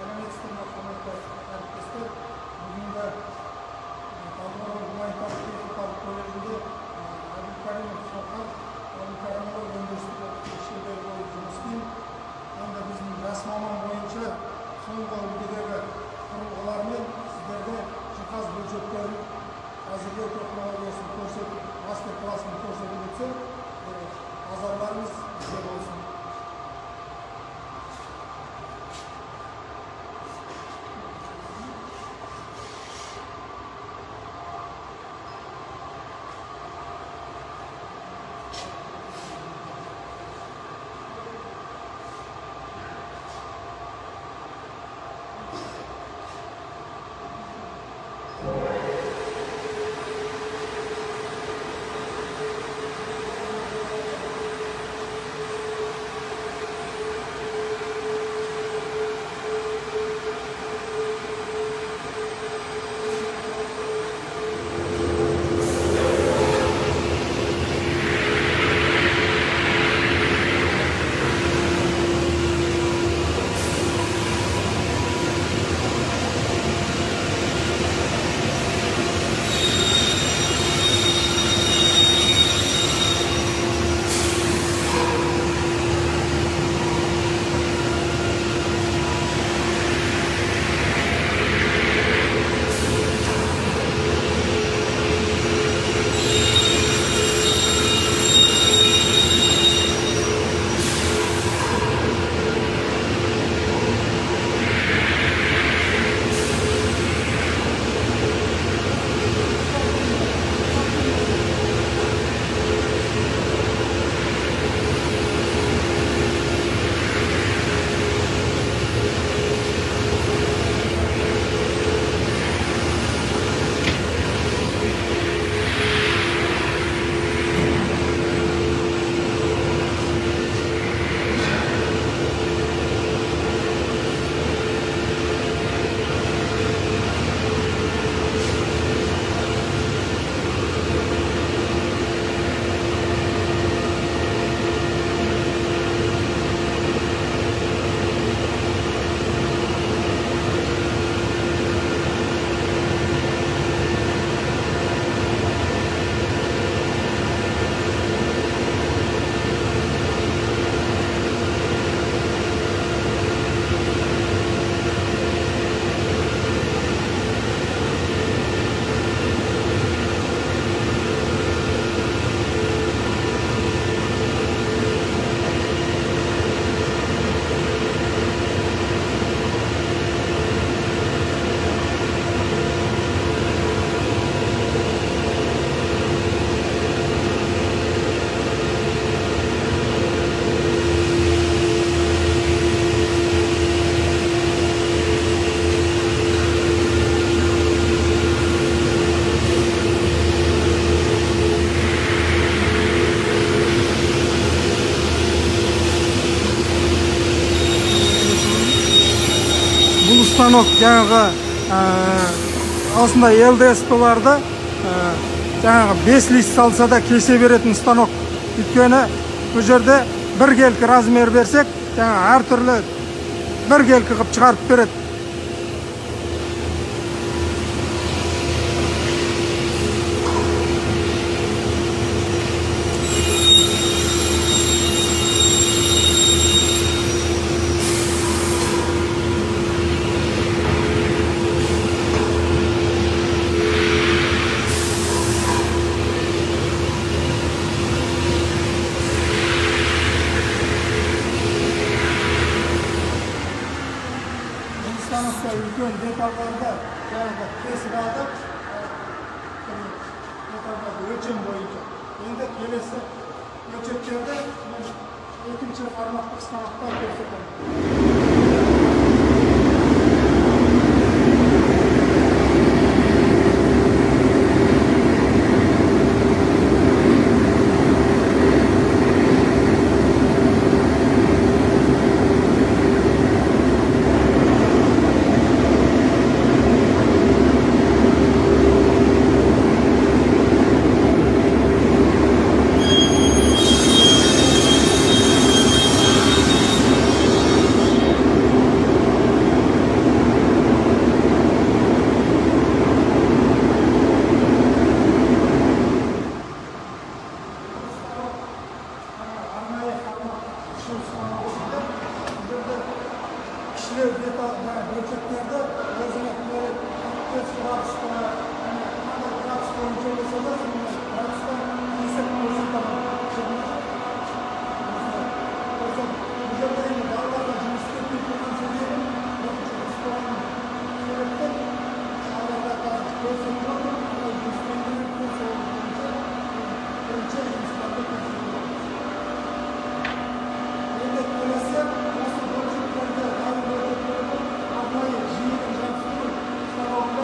Сәлеметсіздер ме, құрметті әріптестер. Бүгінгі Талдықорған гуманитарлық техникалық колледжінде Әбілкәрімов Шавкат Әбілкәрімов университеті шебері болып жұмыс істеймін. Енді біздің жас маман бойынша соңғы үлгідегі құрылғылармен сіздерге жиһаз бөлшектерін әзірлеу технологиясын көрсетіп, мастер-классын көрсетіп өтсем, назарларыңыз бізде болсын. Бұл станок жаңағы осындай ЛДСП-ларды жаңағы 5 лист салса да кесе беретін станок. Өйткені бұл жерде бір келкі размер берсек, жаңағы әртүрлі бір келкі қып шығарып береді. Үлкен деталдарды жаңағы кесіп алдық, деталдарды өлшем бойынша. Енді келесі өлшектерді екінші форматтық станокта көрсетемін. деталь бөлшектерді өзіне керек 45 градусқа қандай градус бойынша болса да градуста есеп көрсетеді. Бұл жерде енді балаларға жұмыс істеп тұрған себебім жұмыс болған себептен балаларға көрсетіп отыр. Жұмыс істейтін курс бойынша бірінші жұмыстарды көрсетіп отыр. Енді келесі осы бөлшектерді дайын бөлшектерді арнайы жиынын жабыстыру станогында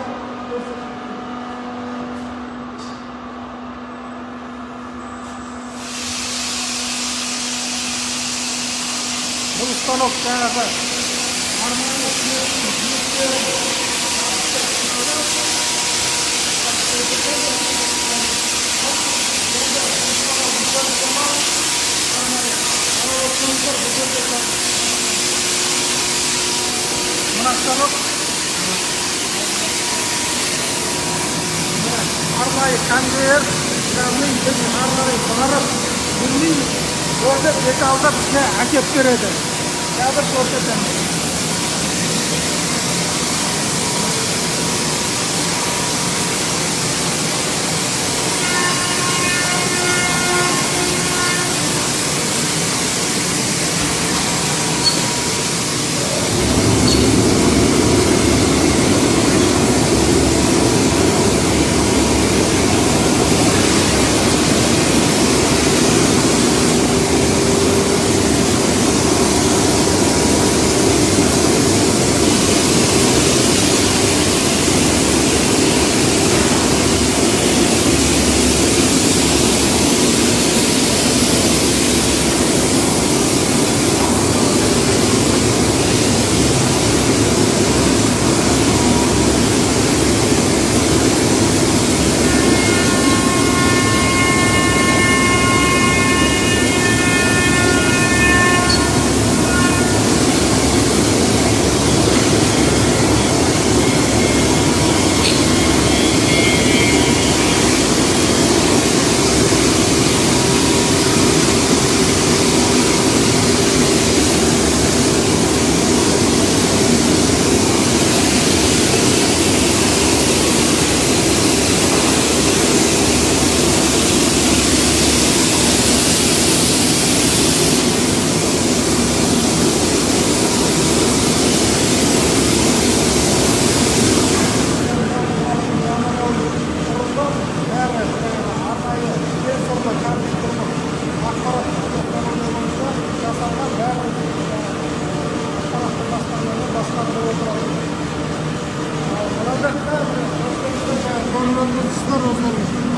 көрсетіп. Бұл станок жаңағы арнайы мына станок арнайы конвейер біз арнайы барып білмей осы деталды бізге әкеп береді. Қазір көрсетемін.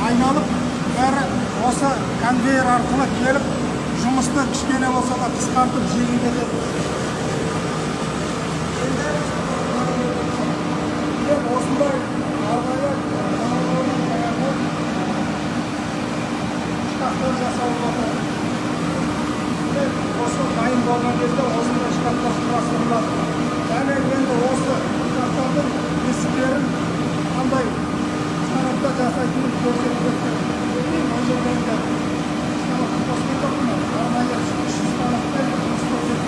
айналып бәрі осы конвейер арқылы келіп жұмысты кішкене болса да қысқартып жеңілдетеді. Осындай арнайы шкафтар жасалып отыр. Осы дайын болған кезде осындай шкафтар құрастырылады. Және енді осы шкафтардың есіктерін қандай станокта жасайтынын көрсетіп өтті. Мына жерде енді станокты қосып отырмын. Арнайы станокта жұмыс көрсетіп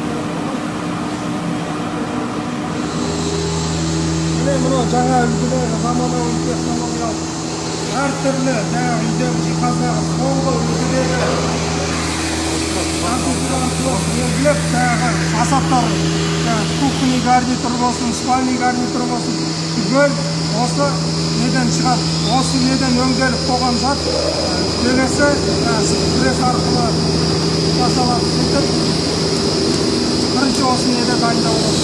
мына жаңа үлгідегі заманауи технологиялық әртүрлі жаңа үйдегі жиһаздағы соңғы үлгідегі компьютер арқылы белгілеп жаңағы фасадтар кухонный гарнитур болсын, спальный гарнитур болсын, түгел осы неден шығады. Осы неден өңделіп қойған зат келесі пресс арқылы жасалады. Сөйтіп бірінші осы неде дайындалады.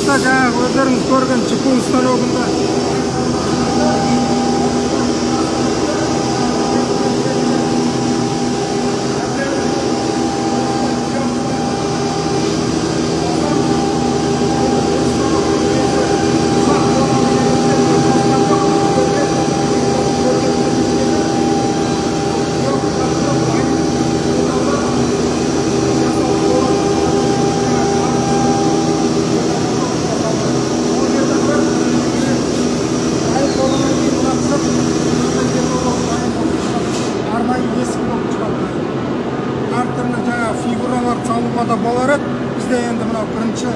станокта жаңағы өздеріңіз көрген чпу станогында салуға да болар еді. Бізде енді мынау бірінші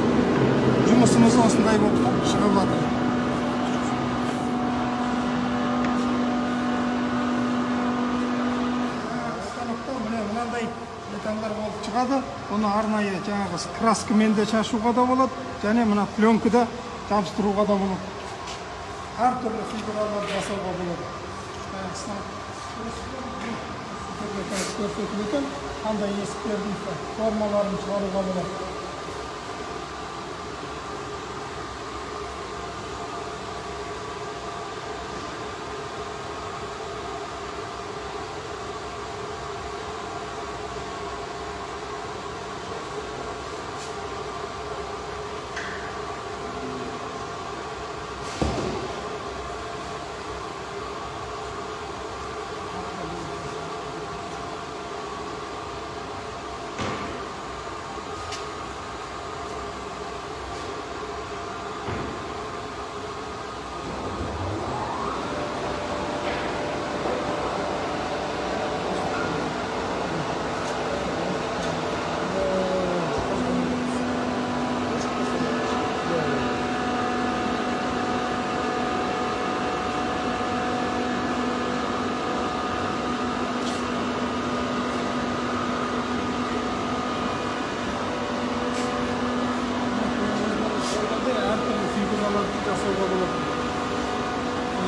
жұмысымыз осындай болып шығып жатыр. Станокта мынандай металлдар болып шығады. Оны арнайы жаңағы краскамен де шашуға да болады, және мына пленкада жабыстыруға да болады. Әртүрлі фигуралар жасауға болады. Көрсетіп өткен қандай есіктердің формаларын шығаруға болады.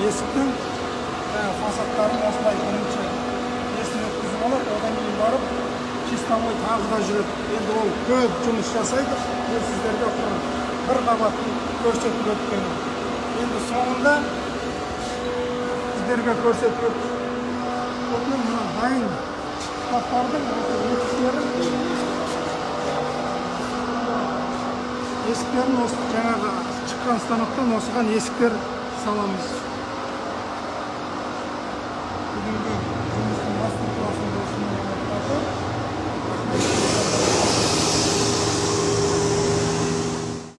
Есіктің фасадтарын осылай бірінші есін өткізіп алып, одан кейін барып, чистовой тағы да жүреді. Енді ол көп жұмыс жасайды. Мен сіздерге бір қабатын көрсетіп өткен. Енді соңында сіздерге көрсетіп өткен мына дайын қаптардың есіктерін осы жаңағы шыққан станоктан осыған есіктер саламыз.